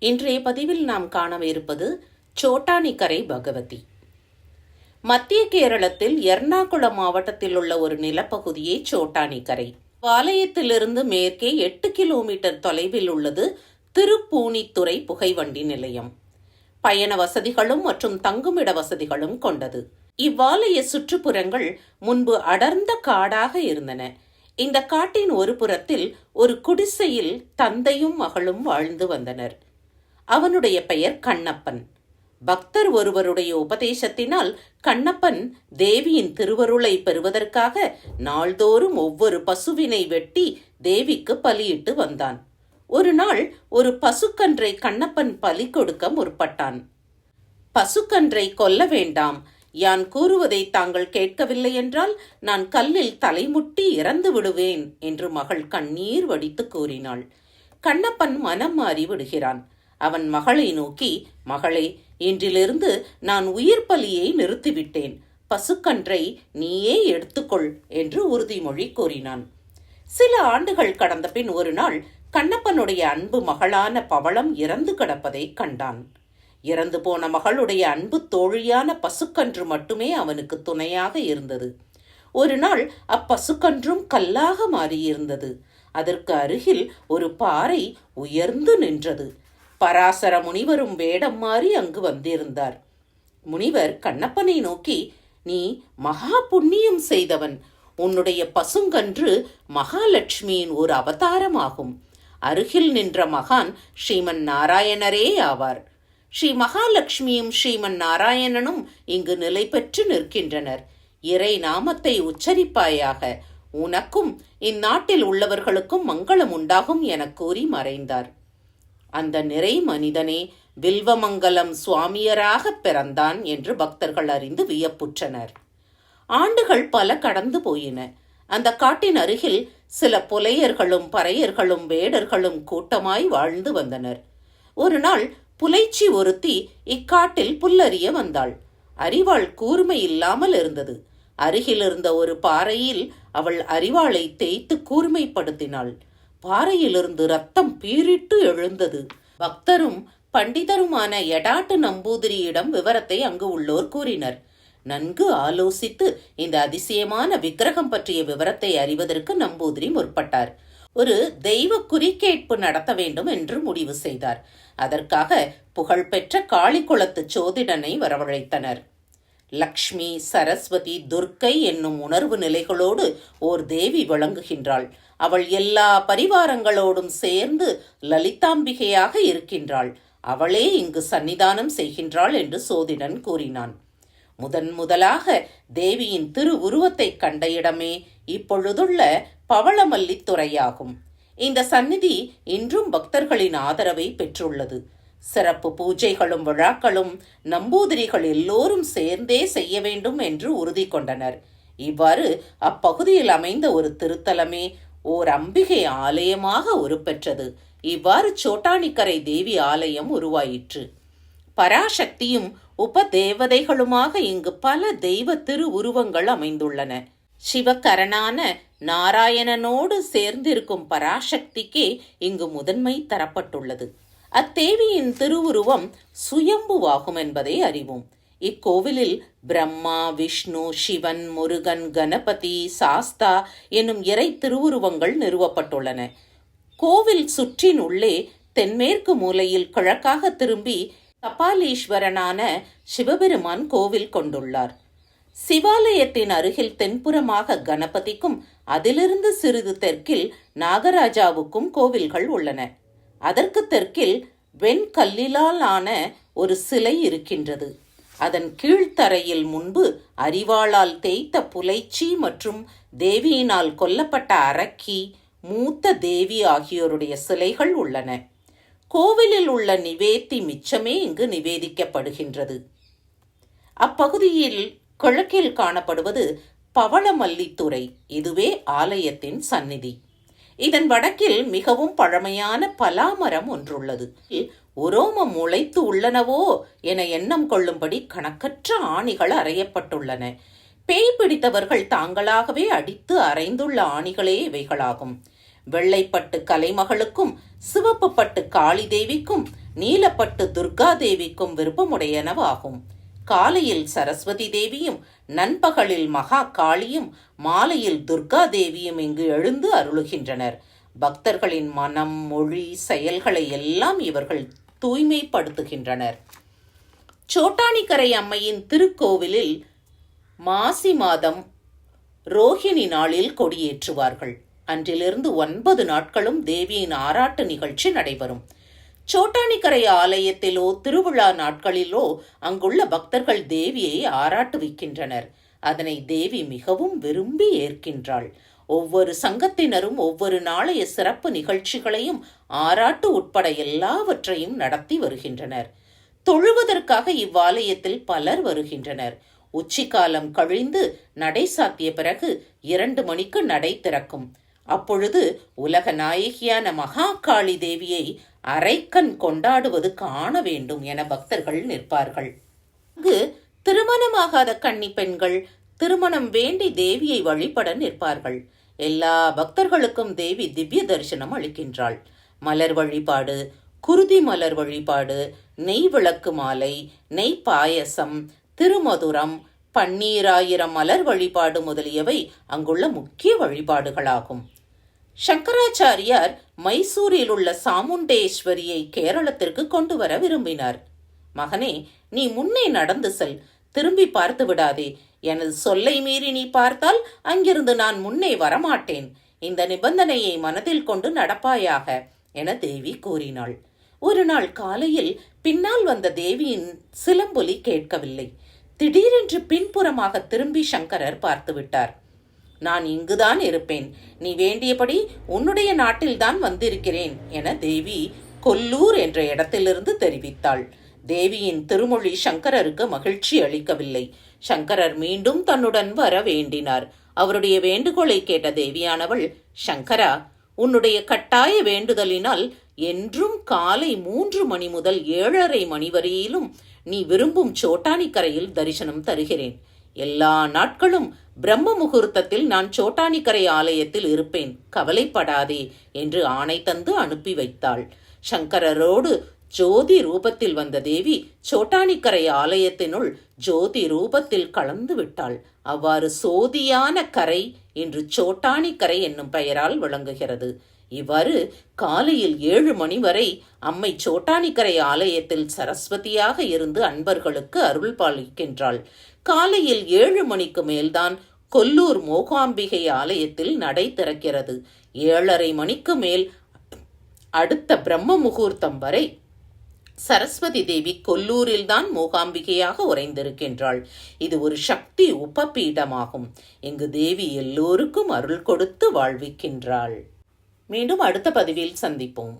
இன்றைய பதிவில் நாம் காணவிருப்பது சோட்டானிக்கரை பகவதி. மத்திய கேரளத்தில் எர்ணாகுளம் மாவட்டத்தில் உள்ள ஒரு நிலப்பகுதியே சோட்டானிக்கரை. ஆலயத்திலிருந்து மேற்கே 8 கிலோமீட்டர் தொலைவில் உள்ளது திருப்பூணித்துறை புகைவண்டி நிலையம். பயண வசதிகளும் மற்றும் தங்குமிட வசதிகளும் கொண்டது. இவ்வாலய சுற்றுப்புறங்கள் முன்பு அடர்ந்த காடாக இருந்தன. இந்த காட்டின் ஒரு புறத்தில் ஒரு குடிசையில் தந்தையும் மகளும் வாழ்ந்து வந்தனர். அவனுடைய பெயர் கண்ணப்பன். பக்தர் ஒருவருடைய உபதேசத்தினால் கண்ணப்பன் தேவியின் திருவருளை பெறுவதற்காக நாள்தோறும் ஒவ்வொரு பசுவினை வெட்டி தேவிக்கு பலியிட்டு வந்தான். ஒரு நாள் ஒரு பசுக்கன்றை கண்ணப்பன் பலி கொடுக்க முற்பட்டான். பசுக்கன்றை கொல்ல வேண்டாம், யான் கூறுவதை தாங்கள் கேட்கவில்லை என்றால் நான் கல்லில் தலைமுட்டி இறந்து விடுவேன் என்று மகள் கண்ணீர் வடித்து கூறினாள். கண்ணப்பன் மனம் மாறி விடுகிறான். அவன் மகளை நோக்கி, மகளே, இன்றிலிருந்து நான் உயிர் பலியை நிறுத்திவிட்டேன், பசுக்கன்றை நீயே எடுத்துக்கொள் என்று உறுதிமொழி கூறினான். சில ஆண்டுகள் கடந்த பின் ஒரு நாள் கண்ணப்பனுடைய அன்பு மகளான பவளம் இறந்து கிடப்பதை கண்டான். இறந்து போன மகளுடைய அன்பு தோழியான பசுக்கன்று மட்டுமே அவனுக்கு துணையாக இருந்தது. ஒரு நாள் அப்பசுக்கன்றும் கல்லாக மாறியிருந்தது. அதற்கு அருகில் ஒரு பாறை உயர்ந்து நின்றது. பராசர முனிவரும் வேடம் மாறி அங்கு வந்திருந்தார். முனிவர் கண்ணப்பனை நோக்கி, நீ மகா புண்ணியம் செய்தவன், உன்னுடைய பசுங்கன்று மகாலட்சுமியின் ஒரு அவதாரமாகும். அருகில் நின்ற மகான் ஸ்ரீமன் நாராயணரே ஆவார். ஸ்ரீ மகாலட்சுமியும் ஸ்ரீமன் நாராயணனும் இங்கு நிலை பெற்று நிற்கின்றனர். இறை நாமத்தை உச்சரிப்பாயாக, உனக்கும் இந்நாட்டில் உள்ளவர்களுக்கும் மங்களம் உண்டாகும் என கூறி மறைந்தார். அந்த நிறை மனிதனே வில்வமங்கலம் சுவாமியராக பிறந்தான் என்று பக்தர்கள் அறிந்து வியப்புற்றனர். ஆண்டுகள் பல கடந்து போயின. அந்த காட்டின் அருகில் சில புலையர்களும் பறையர்களும் வேடர்களும் கூட்டமாய் வாழ்ந்து வந்தனர். ஒரு நாள் புலைச்சி ஒருத்தி இக்காட்டில் புல்லறிய வந்தாள். அறிவாள் கூர்மை இல்லாமல் இருந்தது. அருகில் இருந்த ஒரு பாறையில் அவள் அறிவாளை தேய்த்து கூர்மைப்படுத்தினாள். பாறையிலிருந்து ரத்தம் பீரிட்டு எழுந்தது. பக்தரும் பண்டிதருமான எடாட்டு நம்பூதிரியிடம் விவரத்தை அங்கு உள்ளோர் கூறினர். நன்கு ஆலோசித்து இந்த அதிசயமான விக்கிரகம் பற்றிய விவரத்தை அறிவதற்கு நம்பூதிரி முற்பட்டார். ஒரு தெய்வ குறிக்கேட்பு நடத்த வேண்டும் என்று முடிவு செய்தார். அதற்காக புகழ்பெற்ற காளிக்குளத்து சோதிடனை வரவழைத்தனர். லக்ஷ்மி, சரஸ்வதி, துர்க்கை என்னும் உணர்வு நிலைகளோடு ஓர் தேவி விளங்குகின்றாள். அவள் எல்லா பரிவாரங்களோடும் சேர்ந்து லலிதாம்பிகையாக இருக்கின்றாள். அவளே இங்கு சன்னிதானம் செய்கின்றாள் என்று சோதிடன் கூறினான். முதலாக தேவியின் திரு உருவத்தை கண்ட இடமே இப்பொழுதுள்ள பவளமல்லித்துறையாகும். இந்த சந்நிதி இன்றும் பக்தர்களின் ஆதரவை பெற்றுள்ளது. சிறப்பு பூஜைகளும் விழாக்களும் நம்பூதிரிகள் எல்லோரும் சேர்ந்தே செய்ய வேண்டும் என்று உறுதி கொண்டனர். இவ்வாறு அப்பகுதியில் அமைந்த ஒரு திருத்தலமே ஓர் அம்பிகை ஆலயமாக உருப்பெற்றது. இவ்வாறு சோட்டானிக்கரை தேவி ஆலயம் உருவாயிற்று. பராசக்தியும் உபதேவதைகளுமாக இங்கு பல தெய்வ திரு உருவங்கள் அமைந்துள்ளன. சிவகரனான நாராயணனோடு சேர்ந்திருக்கும் பராசக்திக்கே இங்கு முதன்மை தரப்பட்டுள்ளது. அத்தேவியின் திருவுருவம் சுயம்புவாகும் என்பதை அறிவோம். இக்கோவிலில் பிரம்மா, விஷ்ணு, சிவன், முருகன், கணபதி, சாஸ்தா என்னும் இறை திருவுருவங்கள் நிறுவப்பட்டுள்ளன. கோவில் சுற்றின் உள்ளே தென்மேற்கு மூலையில் கிழக்காக திரும்பி கபாலீஸ்வரனான சிவபெருமான் கோவில் கொண்டுள்ளார். சிவாலயத்தின் அருகில் தென்புறமாக கணபதிக்கும் அதிலிருந்து சிறிது தெற்கில் நாகராஜாவுக்கும் கோவில்கள் உள்ளன. அதற்கு தெற்கில் வெண்கல்லிலால் ஆன ஒரு சிலை இருக்கின்றது. அதன் கீழ்த்தரையில் முன்பு அறிவாளால் தேய்த்த புலைச்சி மற்றும் தேவியினால் கொல்லப்பட்ட அரக்கி, மூத்த தேவி ஆகியோருடைய சிலைகள் உள்ளன. கோவிலில் உள்ள நிவேத்தி மிச்சமே இங்கு நிவேதிக்கப்படுகின்றது. அப்பகுதியில் கிழக்கில் காணப்படுவது பவளமல்லித்துறை. இதுவே ஆலயத்தின் சந்நிதி. இதன் வடக்கில் மிகவும் பழமையான பலாமரம் ஒன்றுள்ளது. உரோமம் முளைத்து உள்ளனவோ என எண்ணம் கொள்ளும்படி கணக்கற்ற ஆணிகள் அறையப்பட்டுள்ளன. பேய் பிடித்தவர்கள் தாங்களாகவே அடித்து அறைந்துள்ள ஆணிகளே இவைகளாகும். வெள்ளைப்பட்டு கலைமகளுக்கும் சிவப்பு பட்டு காளி தேவிக்கும் நீலப்பட்டு துர்கா தேவிக்கும் விருப்பமுடையனவாகும். காலையில் சரஸ்வதி தேவியும் நண்பகலில் மகா காளியும் மாலையில் துர்கா தேவியும் இங்கு எழுந்து அருளுகின்றனர். பக்தர்களின் மனம், மொழி, செயல்களை எல்லாம் இவர்கள் தூய்மைப்படுத்துகின்றனர். சோட்டானிக்கரை அம்மையின் திருக்கோவிலில் மாசி மாதம் ரோஹிணி நாளில் கொடியேற்றுவார்கள். அன்றிலிருந்து 9 நாட்களும் தேவியின் ஆராட்டு நிகழ்ச்சி நடைபெறும். சோட்டானிக்கரை ஆலயத்திலோ திருவிழா நாட்களிலோ அங்குள்ள பக்தர்கள் தேவியை ஆராட்டுவிக்கின்றனர். அதனை தேவி மிகவும் விரும்பி ஏற்கின்றாள். ஒவ்வொரு சங்கத்தினரும் ஒவ்வொரு நாளைய சிறப்பு நிகழ்ச்சிகளையும் ஆராட்டு உட்பட எல்லாவற்றையும் நடத்தி வருகின்றனர். தொழுவதற்காக இவ்வாலயத்தில் பலர் வருகின்றனர். உச்சிக்காலம் கழிந்து நடை சாத்திய பிறகு 2 மணிக்கு நடை திறக்கும். அப்பொழுது உலக நாயகியான மகா காளி தேவியை அரைக்கண் கொண்டாடுவது காண வேண்டும் என பக்தர்கள் நிற்பார்கள். அங்கு திருமணமாகாத கன்னி பெண்கள் திருமணம் வேண்டி தேவியை வழிபட நிற்பார்கள். எல்லா பக்தர்களுக்கும் தேவி திவ்ய தரிசனம் அளிக்கின்றாள். மலர் வழிபாடு, குருதி மலர் வழிபாடு, நெய் விளக்கு மாலை, நெய் பாயசம், திருமதுரம், பன்னீராயிரம் மலர் வழிபாடு முதலியவை அங்குள்ள முக்கிய வழிபாடுகளாகும். சங்கராச்சாரியார் மைசூரில் உள்ள சாமுண்டேஸ்வரியை கேரளத்திற்கு கொண்டு வர விரும்பினார். மகனே, நீ முன்னே நடந்து செல், திரும்பி பார்த்து விடாதே. எனது சொல்லை மீறி நீ பார்த்தால் அங்கிருந்து நான் முன்னே வரமாட்டேன். இந்த நிபந்தனையை மனதில் கொண்டு நடப்பாயாக என தேவி கூறினாள். ஒரு நாள் காலையில் பின்னால் வந்த தேவியின் சிலம்பொலி கேட்கவில்லை. திடீரென்று பின்புறமாக திரும்பி சங்கரர் பார்த்துவிட்டார். நான் இங்குதான் இருப்பேன், நீ வேண்டியபடி உன்னுடைய நாட்டில்தான் வந்திருக்கிறேன் என தேவி கொல்லூர் என்ற இடத்திலிருந்து தெரிவித்தாள். தேவியின் திருமொழி சங்கரருக்கு மகிழ்ச்சி அளிக்கவில்லை. சங்கரர் மீண்டும் தன்னுடன் வர வேண்டினார். அவருடைய வேண்டுகோளை கேட்ட தேவியானவள், சங்கரா, உன்னுடைய கட்டாய வேண்டுதலினால் என்றும் காலை 3 மணி முதல் 7:30 மணி வரையிலும் நீ விரும்பும் சோட்டானிக்கரையில் தரிசனம் தருகிறேன். எல்லா நாட்களும் பிரம்ம முகூர்த்தத்தில் நான் சோட்டானிக்கரை ஆலயத்தில் இருப்பேன், கவலைப்படாதே என்று ஆணை தந்து அனுப்பி வைத்தாள். சங்கரரோடு ஜோதி ரூபத்தில் வந்த தேவி சோட்டானிக்கரை ஆலயத்தினுள் ஜோதி ரூபத்தில் கலந்து விட்டாள். அவ்வாறு சோதியான கரை இன்று சோட்டானிக்கரை என்னும் பெயரால் விளங்குகிறது. இவ்வாறு காலையில் 7 மணி வரை அம்மை சோட்டானிக்கரை ஆலயத்தில் சரஸ்வதியாக இருந்து அன்பர்களுக்கு அருள் பாலிக்கின்றாள். காலையில் 7 மணிக்கு மேல்தான் கொல்லூர் மோகாம்பிகை ஆலயத்தில் நடை திறக்கிறது. 7:30 மணிக்கு மேல் அடுத்த பிரம்ம முகூர்த்தம் வரை சரஸ்வதி தேவி கொல்லூரில்தான் மூகாம்பிகையாக உறைந்திருக்கின்றாள். இது ஒரு சக்தி உபபீடமாகும். இங்கு தேவி எல்லோருக்கும் அருள் கொடுத்து வாழ்விக்கின்றாள். மீண்டும் அடுத்த பதிவில் சந்திப்போம்.